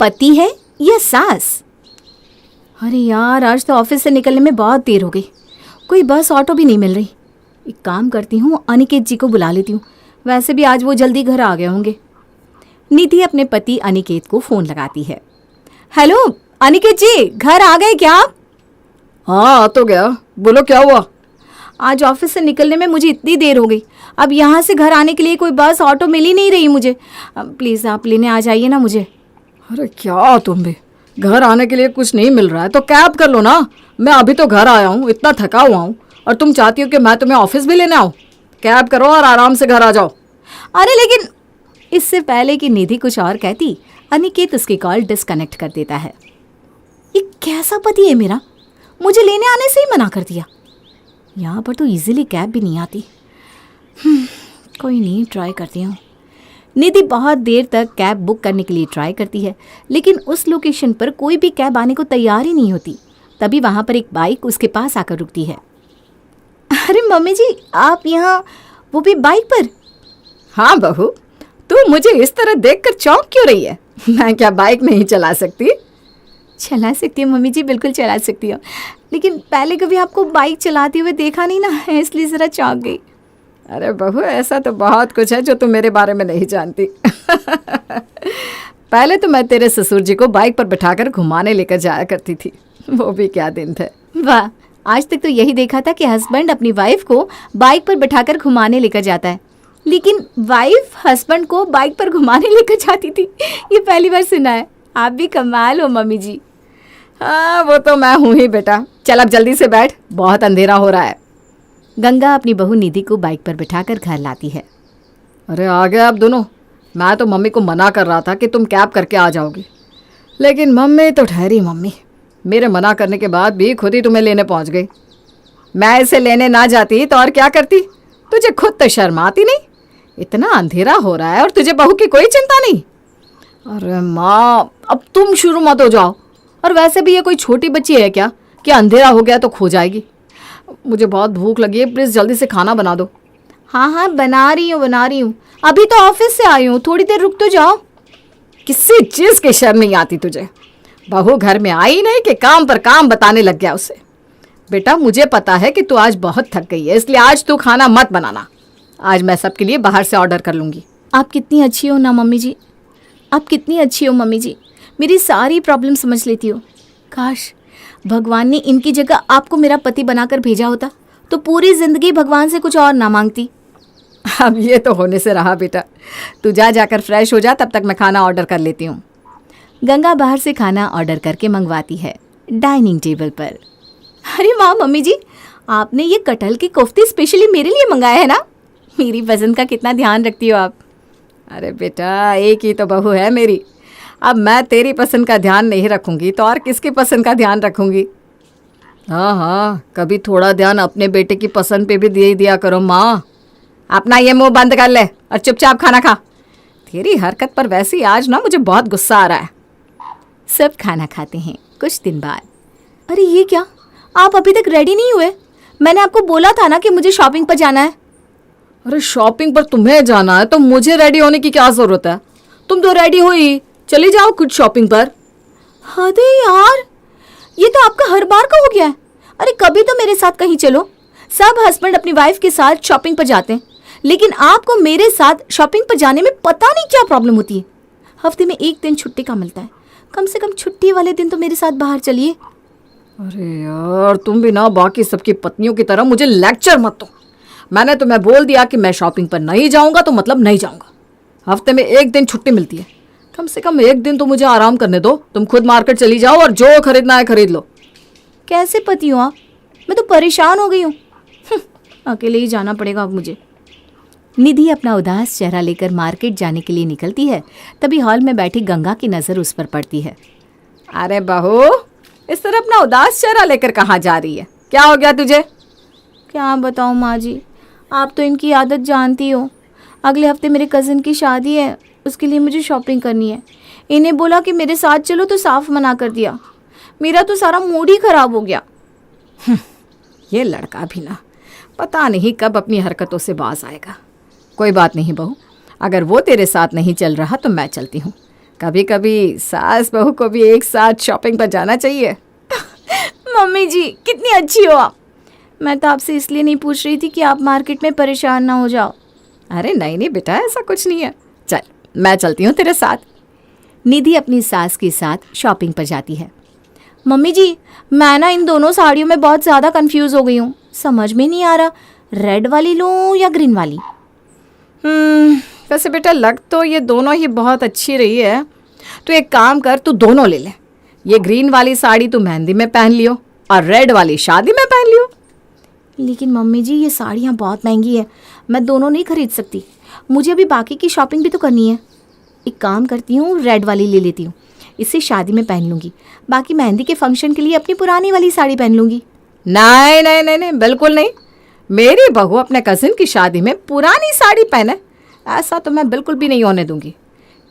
पति है या सास? अरे यार, आज तो ऑफिस से निकलने में बहुत देर हो गई, कोई बस ऑटो भी नहीं मिल रही। एक काम करती हूँ, अनिकेत जी को बुला लेती हूँ, वैसे भी आज वो जल्दी घर आ गए होंगे। निधि अपने पति अनिकेत को फ़ोन लगाती है। हेलो अनिकेत जी, घर आ गए क्या आप? हाँ आ तो गया, बोलो क्या हुआ? आज ऑफिस से निकलने में मुझे इतनी देर हो गई, अब यहाँ से घर आने के लिए कोई बस ऑटो मिल ही नहीं रही मुझे। प्लीज़ आप लेने आ जाइए ना मुझे। अरे क्या तुम भी, घर आने के लिए कुछ नहीं मिल रहा है तो कैब कर लो ना। मैं अभी तो घर आया हूँ, इतना थका हुआ हूँ, और तुम चाहती हो कि मैं तुम्हें ऑफिस भी लेने आऊँ? कैब करो और आराम से घर आ जाओ। अरे लेकिन, इससे पहले कि निधि कुछ और कहती, अनिकेत उसकी कॉल डिस्कनेक्ट कर देता है। ये कैसा पति है मेरा, मुझे लेने आने से ही मना कर दिया। यहाँ पर तो इजीली कैब भी नहीं आती। कोई नहीं, ट्राई करती हूँ। निधि बहुत देर तक कैब बुक करने के लिए ट्राई करती है, लेकिन उस लोकेशन पर कोई भी कैब आने को तैयार ही नहीं होती। तभी वहाँ पर एक बाइक उसके पास आकर रुकती है। अरे मम्मी जी, आप यहाँ, वो भी बाइक पर? हाँ बहू, तू मुझे इस तरह देखकर चौंक क्यों रही है? मैं क्या बाइक नहीं चला सकती? चला सकती हूँ मम्मी जी, बिल्कुल चला सकती हूँ, लेकिन पहले कभी आपको बाइक चलाते हुए देखा नहीं ना, इसलिए ज़रा चौंक गई। अरे बहू, ऐसा तो बहुत कुछ है जो तुम मेरे बारे में नहीं जानती। पहले तो मैं तेरे ससुर जी को बाइक पर बिठाकर घुमाने लेकर जाया करती थी, वो भी क्या दिन थे। वाह, आज तक तो यही देखा था कि हस्बैंड अपनी वाइफ को बाइक पर बिठाकर घुमाने लेकर जाता है, लेकिन वाइफ हस्बैंड को बाइक पर घुमाने लेकर जाती थी, ये पहली बार सुना है। आप भी कमाल हो मम्मी जी। हाँ वो तो मैं हूँ ही बेटा। चल अब जल्दी से बैठ, बहुत अंधेरा हो रहा है। गंगा अपनी बहू निधि को बाइक पर बिठाकर घर लाती है। अरे आ गए आप दोनों। मैं तो मम्मी को मना कर रहा था कि तुम कैब करके आ जाओगी, लेकिन मम्मी तो ठहरी मम्मी, मेरे मना करने के बाद भी खुद ही तुम्हें लेने पहुंच गई। मैं इसे लेने ना जाती तो और क्या करती? तुझे खुद तो शर्म आती नहीं? इतना अंधेरा हो रहा है और तुझे बहू की कोई चिंता नहीं। अरे माँ, अब तुम शुरू मत हो जाओ। और वैसे भी ये कोई छोटी बच्ची है क्या कि अंधेरा हो गया तो खो जाएगी? मुझे बहुत भूख लगी है, प्लीज़ जल्दी से खाना बना दो। हाँ हाँ, बना रही हूँ, अभी तो ऑफिस से आई हूँ, थोड़ी देर रुक तो जाओ। किसी चीज़ की शर्म नहीं आती तुझे? बहू घर में आई नहीं कि काम पर काम बताने लग गया उसे। बेटा मुझे पता है कि तू आज बहुत थक गई है, इसलिए आज तू खाना मत बनाना। आज मैं सबके लिए बाहर से ऑर्डर कर लूँगी। आप कितनी अच्छी हो ना मम्मी जी, आप कितनी अच्छी हो मम्मी जी, मेरी सारी प्रॉब्लम समझ लेती हो। काश भगवान ने इनकी जगह आपको मेरा पति बनाकर भेजा होता तो पूरी ज़िंदगी भगवान से कुछ और ना मांगती। अब ये तो होने से रहा बेटा, तू जाकर फ्रेश हो जा, तब तक मैं खाना ऑर्डर कर लेती हूँ। गंगा बाहर से खाना ऑर्डर करके मंगवाती है डाइनिंग टेबल पर। अरे वाह मम्मी जी, आपने ये कटहल की कोफ्ते स्पेशली मेरे लिए मंगाया है ना, मेरी पसंद का कितना ध्यान रखती हो आप। अरे बेटा, एक ही तो बहू है मेरी, अब मैं तेरी पसंद का ध्यान नहीं रखूँगी तो और किसकी पसंद का ध्यान रखूँगी? हाँ हाँ, कभी थोड़ा ध्यान अपने बेटे की पसंद पे भी दे दिया करो माँ। अपना ये मुंह बंद कर ले और चुपचाप खाना खा। तेरी हरकत पर वैसे ही आज ना मुझे बहुत गुस्सा आ रहा है। सब खाना खाते हैं। कुछ दिन बाद, अरे ये क्या, आप अभी तक रेडी नहीं हुए? मैंने आपको बोला था ना कि मुझे शॉपिंग पर जाना है। अरे शॉपिंग पर तुम्हें जाना है तो मुझे रेडी होने की क्या ज़रूरत है? तुम तो रेडी हो ही, चली जाओ कुछ शॉपिंग पर। अरे यार, ये तो आपका हर बार का हो गया है। अरे कभी तो मेरे साथ कहीं चलो। सब हस्बैंड अपनी वाइफ के साथ शॉपिंग पर जाते हैं, लेकिन आपको मेरे साथ शॉपिंग पर जाने में पता नहीं क्या प्रॉब्लम होती है। हफ्ते में एक दिन छुट्टी का मिलता है, कम से कम छुट्टी वाले दिन तो मेरे साथ बाहर चलिए। अरे यार, तुम भी ना बाकी सबकी पत्नियों की तरह मुझे लेक्चर मत दो। मैंने तुम्हें बोल दिया कि मैं शॉपिंग पर नहीं जाऊंगा तो मतलब नहीं जाऊंगा। हफ्ते में एक दिन छुट्टी मिलती है, कम से कम एक दिन तो मुझे आराम करने दो। तुम खुद मार्केट चली जाओ और जो खरीदना है खरीद लो। कैसे पति हो आप? मैं तो परेशान हो गई हूँ। अकेले ही जाना पड़ेगा अब मुझे। निधि अपना उदास चेहरा लेकर मार्केट जाने के लिए निकलती है, तभी हॉल में बैठी गंगा की नज़र उस पर पड़ती है। अरे बहू, इस तरह अपना उदास चेहरा लेकर कहाँ जा रही है? क्या हो गया तुझे? क्या बताऊँ माँ जी, आप तो इनकी आदत जानती हो। अगले हफ्ते मेरे कज़न की शादी है, उसके लिए मुझे शॉपिंग करनी है। इन्हें बोला कि मेरे साथ चलो तो साफ मना कर दिया। मेरा तो सारा मूड ही ख़राब हो गया। ये लड़का भी ना पता नहीं कब अपनी हरकतों से बाज आएगा। कोई बात नहीं बहू, अगर वो तेरे साथ नहीं चल रहा तो मैं चलती हूँ। कभी कभी सास बहू को भी एक साथ शॉपिंग पर जाना चाहिए। मम्मी जी कितनी अच्छी हो आप। मैं तो आपसे इसलिए नहीं पूछ रही थी कि आप मार्केट में परेशान ना हो जाओ। अरे नहीं नहीं बेटा, ऐसा कुछ नहीं है। चल मैं चलती हूँ तेरे साथ। निधि अपनी सास के साथ शॉपिंग पर जाती है। मम्मी जी मैं ना इन दोनों साड़ियों में बहुत ज़्यादा कंफ्यूज हो गई हूँ, समझ में नहीं आ रहा रेड वाली लूँ या ग्रीन वाली। वैसे बेटा लग तो ये दोनों ही बहुत अच्छी रही है। तो एक काम कर, तू दोनों ले ले। ये ग्रीन वाली साड़ी तू मेहंदी में पहन लियो और रेड वाली शादी में पहन लियो। लेकिन मम्मी जी ये साड़ियाँ बहुत महंगी है, मैं दोनों नहीं खरीद सकती। मुझे अभी बाकी की शॉपिंग भी तो करनी है। एक काम करती हूँ, रेड वाली ले लेती हूँ, इसे शादी में पहन लूँगी। बाकी मेहंदी के फंक्शन के लिए अपनी पुरानी वाली साड़ी पहन लूँगी। नहीं नहीं नहीं नहीं, बिल्कुल नहीं। मेरी बहू अपने कजिन की शादी में पुरानी साड़ी पहने, ऐसा तो मैं बिल्कुल भी नहीं होने दूंगी।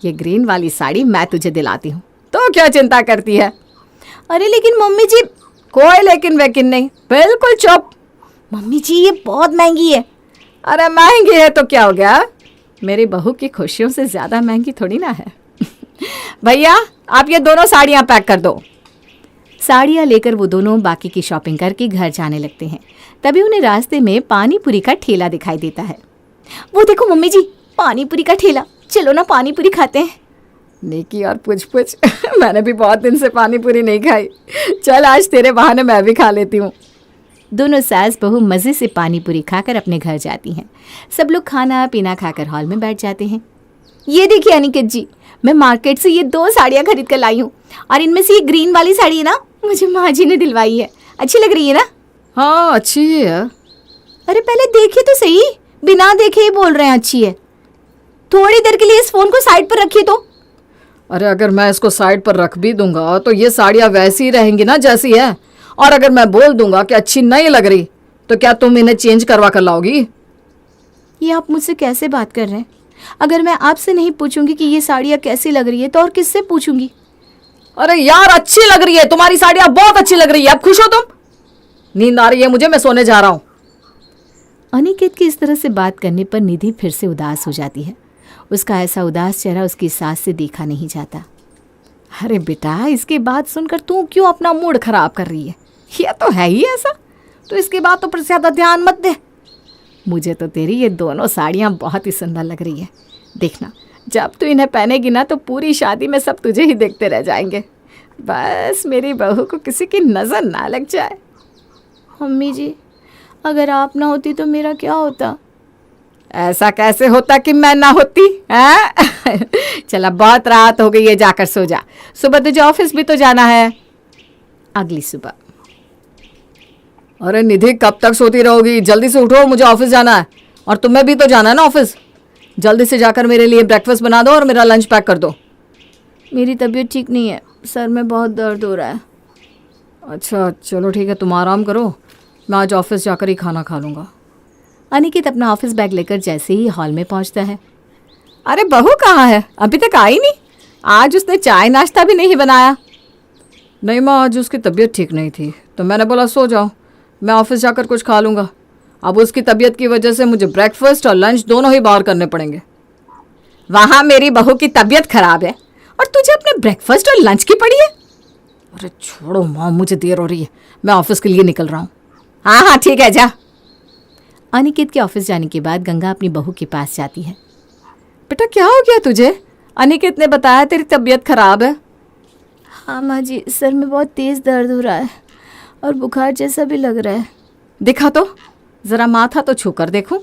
ये ग्रीन वाली साड़ी मैं तुझे दिलाती हूँ, तो क्या चिंता करती है। अरे लेकिन मम्मी जी। कोई लेकिन वेकिन नहीं, बिल्कुल चुप। मम्मी जी ये बहुत महंगी है। अरे महंगी है तो क्या हो गया, मेरी बहू की खुशियों से ज़्यादा महंगी थोड़ी ना है। भैया आप ये दोनों साड़ियाँ पैक कर दो। साड़ियाँ लेकर वो दोनों बाकी की शॉपिंग करके घर जाने लगते हैं। तभी उन्हें रास्ते में पानी पूरी का ठेला दिखाई देता है। वो देखो मम्मी जी, पानी पूरी का ठेला, चलो ना पानी पूरी खाते हैं। नेकी और पूछ पूछ। मैंने भी बहुत दिन से पानी पूरी नहीं खाई, चल आज तेरे बहाने मैं भी खा लेती हूँ। दोनों सास बहू मज़े से पानी पूरी खाकर अपने घर जाती हैं। सब लोग खाना पीना खाकर हॉल में बैठ जाते हैं। ये देखिए अनिकेत जी, मैं मार्केट से ये 2 साड़ियाँ खरीद कर लाई हूँ और इनमें से ये ग्रीन वाली साड़ी है ना, मुझे माँ जी ने दिलवाई है। अच्छी लग रही है ना? हाँ अच्छी ही है। अरे पहले देखिए तो सही, बिना देखे ही बोल रहे हैं अच्छी है। थोड़ी देर के लिए इस फ़ोन को साइड पर रखिए तो। अरे अगर मैं इसको साइड पर रख भी दूंगा तो ये साड़ियाँ वैसी ही रहेंगी ना जैसी है। और अगर मैं बोल दूंगा कि अच्छी नहीं लग रही तो क्या तुम इन्हें चेंज करवा कर लाओगी? ये आप मुझसे कैसे बात कर रहे हैं? अगर मैं आपसे नहीं पूछूंगी कि ये साड़ियाँ कैसी लग रही है तो और किससे पूछूंगी? अरे यार अच्छी लग रही है, तुम्हारी साड़ियाँ बहुत अच्छी लग रही है। अब खुश हो तुम? नींद आ रही है मुझे, मैं सोने जा रहा हूँ। अनिकेत की इस तरह से बात करने पर निधि फिर से उदास हो जाती है। उसका ऐसा उदास चेहरा उसकी सास से देखा नहीं जाता। अरे बेटा इसकी बात सुनकर तू क्यों अपना मूड खराब कर रही है? ये तो है ही ऐसा, तो इसकी बातों पर ज़्यादा ध्यान मत दे। मुझे तो तेरी ये दोनों साड़ियाँ बहुत ही सुंदर लग रही है। देखना जब तू इन्हें पहनेगी ना तो पूरी शादी में सब तुझे ही देखते रह जाएंगे। बस मेरी बहू को किसी की नज़र ना लग जाए। मम्मी जी अगर आप ना होती तो मेरा क्या होता? ऐसा कैसे होता कि मैं ना होती है? चला बहुत रात हो गई है, जाकर सो जा, सुबह तुझे ऑफिस भी तो जाना है। अगली सुबह। अरे निधि कब तक सोती रहोगी? जल्दी से उठो, मुझे ऑफिस जाना है और तुम्हें भी तो जाना है ना ऑफिस। जल्दी से जाकर मेरे लिए ब्रेकफास्ट बना दो और मेरा लंच पैक कर दो। मेरी तबीयत ठीक नहीं है, सर में बहुत दर्द हो रहा है। अच्छा चलो ठीक है, तुम आराम करो, मैं आज ऑफिस जाकर ही खाना खा लूँगा। अनिकेत अपना ऑफिस बैग लेकर जैसे ही हॉल में पहुंचता है। अरे बहू कहाँ है? अभी तक आई नहीं। आज उसने चाय नाश्ता भी नहीं बनाया। नहीं माँ, आज उसकी तबीयत ठीक नहीं थी तो मैंने बोला सो जाओ, मैं ऑफिस जाकर कुछ खा लूँगा। अब उसकी तबीयत की वजह से मुझे ब्रेकफास्ट और लंच दोनों ही बाहर करने पड़ेंगे। वहाँ मेरी बहू की तबीयत खराब है और तुझे अपने ब्रेकफास्ट और लंच की पड़ी है? अरे छोड़ो माँ, मुझे देर हो रही है, मैं ऑफिस के लिए निकल रहा हूँ। हाँ हाँ ठीक है जा। अनिकेत के ऑफिस जाने के बाद गंगा अपनी बहू के पास जाती है। बेटा क्या हो गया तुझे? अनिकेत ने बताया तेरी तबीयत खराब है। हाँ माँ जी, सर में बहुत तेज़ दर्द हो रहा है और बुखार जैसा भी लग रहा है। दिखा तो ज़रा, माथा तो छू कर देखूं।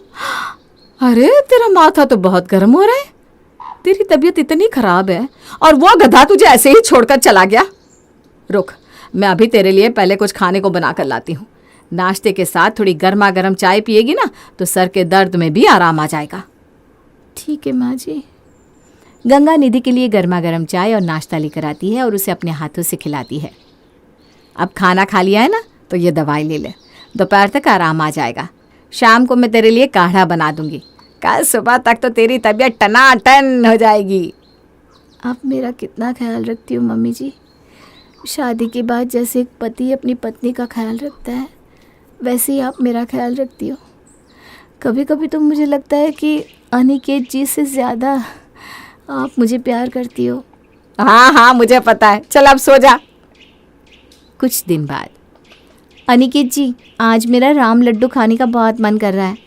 अरे तेरा माथा तो बहुत गर्म हो रहा है। तेरी तबीयत इतनी खराब है और वो गधा तुझे ऐसे ही छोड़कर चला गया। रुक, मैं अभी तेरे लिए पहले कुछ खाने को बना कर लाती हूँ। नाश्ते के साथ थोड़ी गर्मा गर्म चाय पिएगी ना तो सर के दर्द में भी आराम आ जाएगा। ठीक है माँ जी। गंगा निधि के लिए गर्मा गर्म चाय और नाश्ता लेकर आती है और उसे अपने हाथों से खिलाती है। अब खाना खा लिया है ना तो ये दवाई ले ले, दोपहर तक आराम आ जाएगा। शाम को मैं तेरे लिए काढ़ा बना दूंगी, कल सुबह तक तो तेरी तबीयत टनाटन हो जाएगी। आप मेरा कितना ख्याल रखती हो मम्मी जी। शादी के बाद जैसे एक पति अपनी पत्नी का ख्याल रखता है वैसे ही आप मेरा ख्याल रखती हो। कभी कभी तो मुझे लगता है कि अनिकेत जी से ज़्यादा आप मुझे प्यार करती हो। हाँ हाँ मुझे पता है, चल अब सो जा। कुछ दिन बाद, अनिकेत जी आज मेरा राम लड्डू खाने का बहुत मन कर रहा है।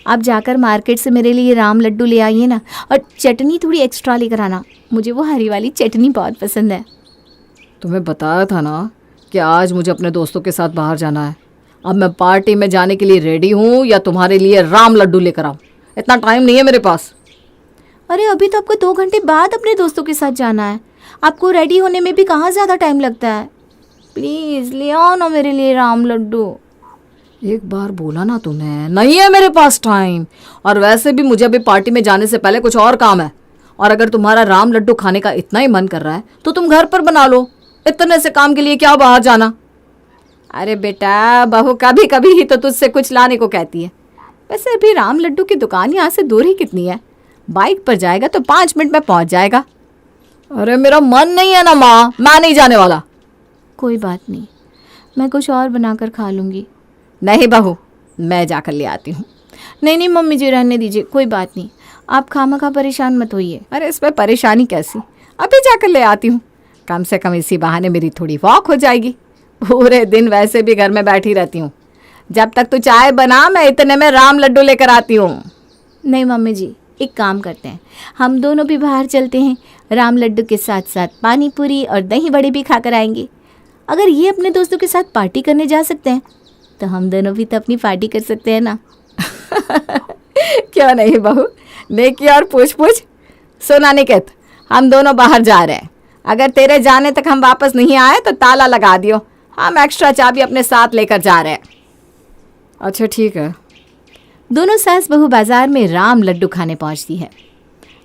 आप जाकर मार्केट से मेरे लिए राम लड्डू ले आइए ना, और चटनी थोड़ी एक्स्ट्रा लेकर आना, मुझे वो हरी वाली चटनी बहुत पसंद है। तुम्हें बताया था ना कि आज मुझे अपने दोस्तों के साथ बाहर जाना है। अब मैं पार्टी में जाने के लिए रेडी हूँ या तुम्हारे लिए राम लड्डू लेकर आऊँ? इतना टाइम नहीं है मेरे पास। अरे अभी तो आपको 2 घंटे बाद अपने दोस्तों के साथ जाना है, आपको रेडी होने में भी कहाँ ज़्यादा टाइम लगता है। प्लीज़ ले आओ ना मेरे लिए राम लड्डू। एक बार बोला ना तूने, नहीं है मेरे पास टाइम। और वैसे भी मुझे अभी पार्टी में जाने से पहले कुछ और काम है। और अगर तुम्हारा राम लड्डू खाने का इतना ही मन कर रहा है तो तुम घर पर बना लो। इतने से काम के लिए क्या बाहर जाना? अरे बेटा, बहू कभी कभी ही तो तुझसे कुछ लाने को कहती है। वैसे अभी राम लड्डू की दुकान यहाँ से दूर ही कितनी है? बाइक पर जाएगा तो 5 मिनट में पहुँच जाएगा। अरे मेरा मन नहीं है ना माँ, मैं नहीं जाने वाला। कोई बात नहीं, मैं कुछ और बनाकर खा लूँगी। नहीं बहू, मैं जाकर ले आती हूँ। नहीं नहीं मम्मी जी, रहने दीजिए, कोई बात नहीं, आप खामखा परेशान मत होइए। अरे इसमें परेशानी कैसी, अभी जाकर ले आती हूँ। कम से कम इसी बहाने मेरी थोड़ी वॉक हो जाएगी। पूरे दिन वैसे भी घर में बैठी रहती हूँ। जब तक तू चाय बना मैं इतने में राम लड्डू लेकर आती हूँ। नहीं मम्मी जी, एक काम करते हैं, हम दोनों भी बाहर चलते हैं। राम लड्डू के साथ साथ पानी पूरी और दही बड़े भी खाकर आएंगे। अगर ये अपने दोस्तों के साथ पार्टी करने जा सकते हैं तो हम दोनों भी तो अपनी पार्टी कर सकते हैं ना। क्यों नहीं बहू, नेकी और पूछ पूछ। सुना निकेत, हम दोनों बाहर जा रहे हैं। अगर तेरे जाने तक हम वापस नहीं आए तो ताला लगा दियो। हम एक्स्ट्रा चाबी अपने साथ लेकर जा रहे हैं। अच्छा ठीक है। दोनों सास बहू बाजार में राम लड्डू खाने पहुंचती है।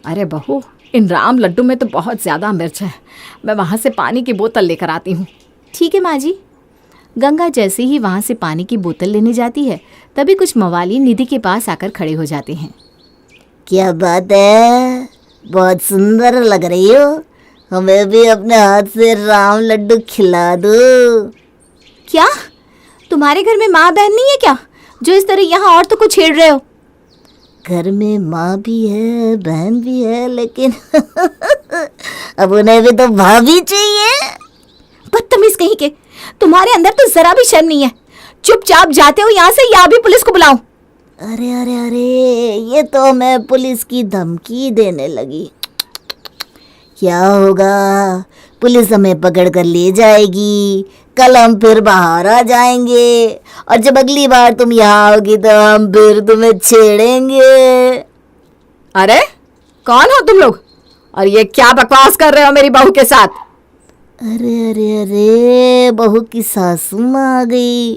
अरे बहू, इन राम लड्डू में तो बहुत ज़्यादा मिर्च है। मैं वहाँ से पानी की बोतल लेकर आती हूँ। ठीक है माँ जी। गंगा जैसे ही वहाँ से पानी की बोतल लेने जाती है तभी कुछ मवाली निधि के पास आकर खड़े हो जाते हैं। क्या बात है, बहुत सुंदर लग रही हो। हमें भी अपने हाथ से राम लड्डू खिला दो। क्या तुम्हारे घर में माँ बहन नहीं है क्या, जो इस तरह यहाँ औरतों को छेड़ रहे हो? घर में माँ भी है, बहन भी है, लेकिन अब उन्हें भी तो भाभी चाहिए। बदतमीज कहीं के, तुम्हारे अंदर तो जरा भी शर्म नहीं है। चुपचाप जाते हो यहाँ से या अभी पुलिस को बुलाऊं? अरे अरे अरे, ये तो मैं पुलिस की धमकी देने लगी। क्या होगा, पुलिस हमें पकड़ कर ले जाएगी। कल हम फिर बाहर आ जाएंगे और जब अगली बार तुम यहाँ आओगी तो हम फिर तुम्हें छेड़ेंगे। अरे कौन हो तुम लोग और ये क्या बकवास कर रहे हो मेरी बहू के साथ? अरे अरे अरे, बहू की सासू माँ आ गई।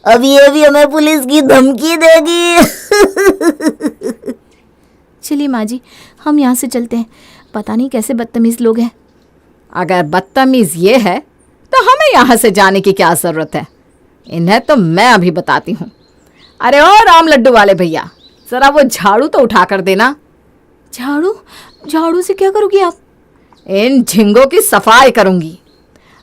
अब ये भी हमें पुलिस की धमकी देगी। चलिए माँ जी, हम यहाँ से चलते हैं। पता नहीं कैसे बदतमीज लोग हैं। अगर बदतमीज ये है तो हमें यहाँ से जाने की क्या ज़रूरत है? इन्हें तो मैं अभी बताती हूँ। अरे ओ राम लड्डू वाले भैया, ज़रा वो झाड़ू तो उठा कर देना। झाड़ू? झाड़ू से क्या करोगी आप? इन झिंगों की सफाई करूँगी।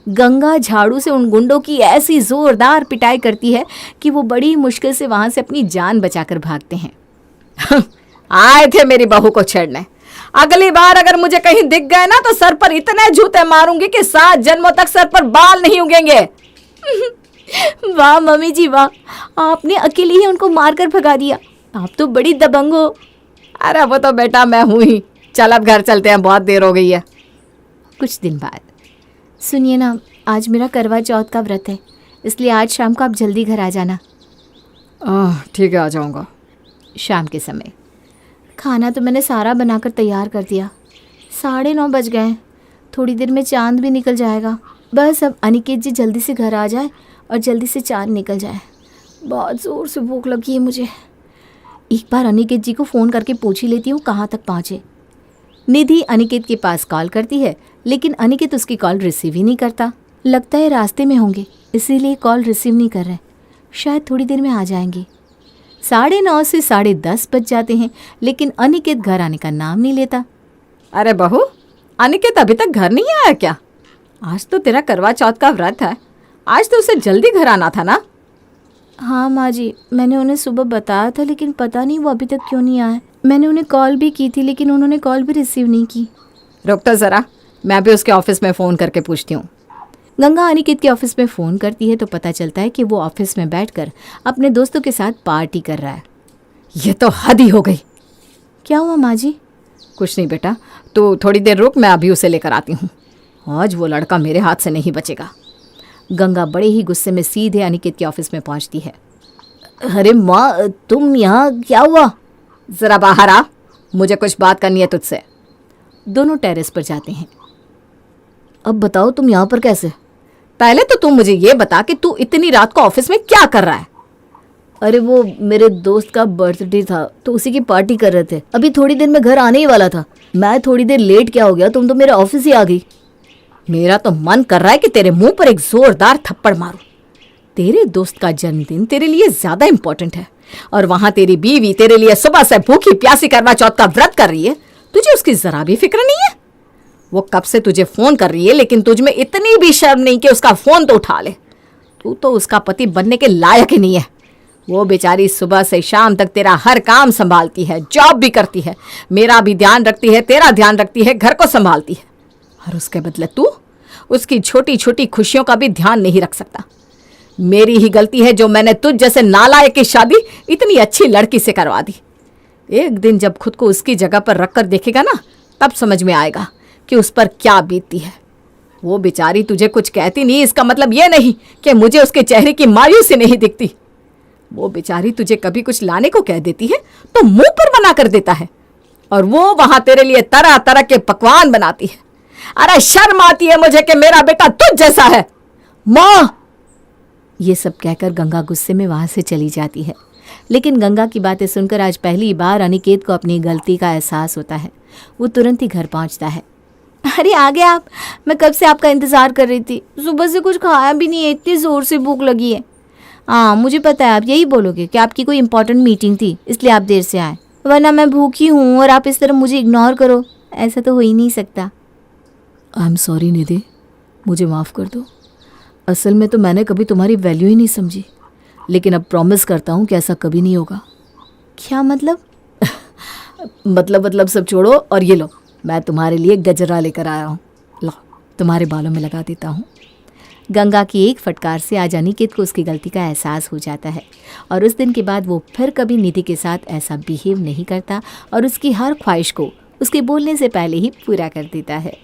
गंगा झाड़ू से उन गुंडों की ऐसी जोरदार पिटाई करती है कि वो बड़ी मुश्किल से वहां से अपनी जान बचाकर भागते हैं। आए थे मेरी बहू को छेड़ने। अगली बार अगर मुझे कहीं दिख गए ना तो सर पर इतने जूते मारूंगी कि 7 जन्मों तक सर पर बाल नहीं उगेंगे। वाह मम्मी जी वाह, आपने अकेले ही उनको मारकर भगा दिया। आप तो बड़ी दबंग हो। अरे वो तो बेटा मैं हूँ ही। चल अब घर चलते हैं, बहुत देर हो गई है। कुछ दिन बाद, सुनिए ना, आज मेरा करवा चौथ का व्रत है, इसलिए आज शाम को आप जल्दी घर आ जाना। ठीक है, आ जाऊँगा। शाम के समय खाना तो मैंने सारा बनाकर तैयार कर दिया। 9:30 बज गए हैं, थोड़ी देर में चांद भी निकल जाएगा। बस अब अनिकेत जी जल्दी से घर आ जाए और जल्दी से चांद निकल जाए। बहुत ज़ोर से भूख लगी है मुझे। एक बार अनिकेत जी को फ़ोन करके पूछ ही लेती हूँ कहाँ तक पहुँचे। निधि अनिकेत के पास कॉल करती है, लेकिन अनिकेत उसकी कॉल रिसीव ही नहीं करता। लगता है रास्ते में होंगे, इसीलिए कॉल रिसीव नहीं कर रहे। शायद थोड़ी देर में आ जाएंगे। 9:30 से 10:30 बज जाते हैं, लेकिन अनिकेत घर आने का नाम नहीं लेता। अरे बहू, अनिकेत अभी तक घर नहीं आया क्या? आज तो तेरा करवा चौथ का व्रत है, आज तो उसे जल्दी घर आना था ना। हाँ माँ जी, मैंने उन्हें सुबह बताया था, लेकिन पता नहीं वो अभी तक क्यों नहीं आए। मैंने उन्हें कॉल भी की थी, लेकिन उन्होंने कॉल भी रिसीव नहीं की। रुक तो ज़रा, मैं भी उसके ऑफिस में फ़ोन करके पूछती हूँ। गंगा अनिकेत के ऑफिस में फ़ोन करती है तो पता चलता है कि वो ऑफिस में बैठकर अपने दोस्तों के साथ पार्टी कर रहा है। ये तो हद ही हो गई। क्या हुआ माँ जी? कुछ नहीं बेटा, तो थोड़ी देर रुक, मैं अभी उसे लेकर आती हूँ। आज वो लड़का मेरे हाथ से नहीं बचेगा। गंगा बड़े ही गुस्से में सीधे अनिकेत के ऑफिस में पहुंचती है। अरे माँ, तुम यहाँ, क्या हुआ? ज़रा बाहर आ, मुझे कुछ बात करनी है तुझसे। दोनों टेरेस पर जाते हैं। अब बताओ, तुम यहाँ पर कैसे? पहले तो तू मुझे ये बता कि तू इतनी रात को ऑफिस में क्या कर रहा है? अरे वो मेरे दोस्त का बर्थडे था तो उसी की पार्टी कर रहे थे। अभी थोड़ी देर में घर आने ही वाला था। मैं थोड़ी देर लेट क्या हो गया, तुम तो मेरे ऑफिस ही आ गई। मेरा तो मन कर रहा है कि तेरे मुंह पर एक जोरदार थप्पड़ मारूं। तेरे दोस्त का जन्मदिन तेरे लिए ज्यादा इंपॉर्टेंट है और वहां तेरी बीवी तेरे लिए सुबह से भूखी प्यासी करवा चौथ का व्रत कर रही है, तुझे उसकी जरा भी फिक्र नहीं है। वो कब से तुझे फोन कर रही है, लेकिन तुझ में इतनी भी शर्म नहीं कि उसका फोन तो उठा ले। तू तो उसका पति बनने के लायक ही नहीं है। वो बेचारी सुबह से शाम तक तेरा हर काम संभालती है, जॉब भी करती है, मेरा भी ध्यान रखती है, तेरा ध्यान रखती है, घर को संभालती है, और उसके बदले तू उसकी छोटी छोटी खुशियों का भी ध्यान नहीं रख सकता। मेरी ही गलती है जो मैंने तुझ जैसे नालायक की शादी इतनी अच्छी लड़की से करवा दी। एक दिन जब खुद को उसकी जगह पर रखकर देखेगा ना, तब समझ में आएगा कि उस पर क्या बीतती है। वो बेचारी तुझे कुछ कहती नहीं, इसका मतलब ये नहीं कि मुझे उसके चेहरे की मायूसी नहीं दिखती। वो बेचारी तुझे कभी कुछ लाने को कह देती है तो मुंह पर मना कर देता है, और वो वहां तेरे लिए तरह तरह के पकवान बनाती है। अरे शर्म आती है मुझे कि मेरा बेटा तुझ जैसा है। माँ! ये सब कहकर गंगा गुस्से में वहां से चली जाती है। लेकिन गंगा की बातें सुनकर आज पहली बार अनिकेत को अपनी गलती का एहसास होता है। वो तुरंत ही घर पहुंचता है। अरे आ गए आप? मैं कब से आपका इंतज़ार कर रही थी। सुबह से कुछ खाया भी नहीं है, इतनी ज़ोर से भूख लगी है। हाँ मुझे पता है, आप यही बोलोगे कि आपकी कोई इंपॉर्टेंट मीटिंग थी इसलिए आप देर से आए, वरना मैं भूखी हूँ और आप इस तरह मुझे इग्नोर करो, ऐसा तो हो ही नहीं सकता। आई एम सॉरी निधि, मुझे माफ़ कर दो। असल में तो मैंने कभी तुम्हारी वैल्यू ही नहीं समझी, लेकिन अब प्रॉमिस करता हूँ कि ऐसा कभी नहीं होगा। क्या मतलब? मतलब सब छोड़ो और ये लो, मैं तुम्हारे लिए गजरा लेकर आया हूँ। लो, तुम्हारे बालों में लगा देता हूँ। गंगा की एक फटकार से आज अनिकेत को उसकी गलती का एहसास हो जाता है और उस दिन के बाद वो फिर कभी निधि के साथ ऐसा बिहेव नहीं करता और उसकी हर ख्वाहिश को उसके बोलने से पहले ही पूरा कर देता है।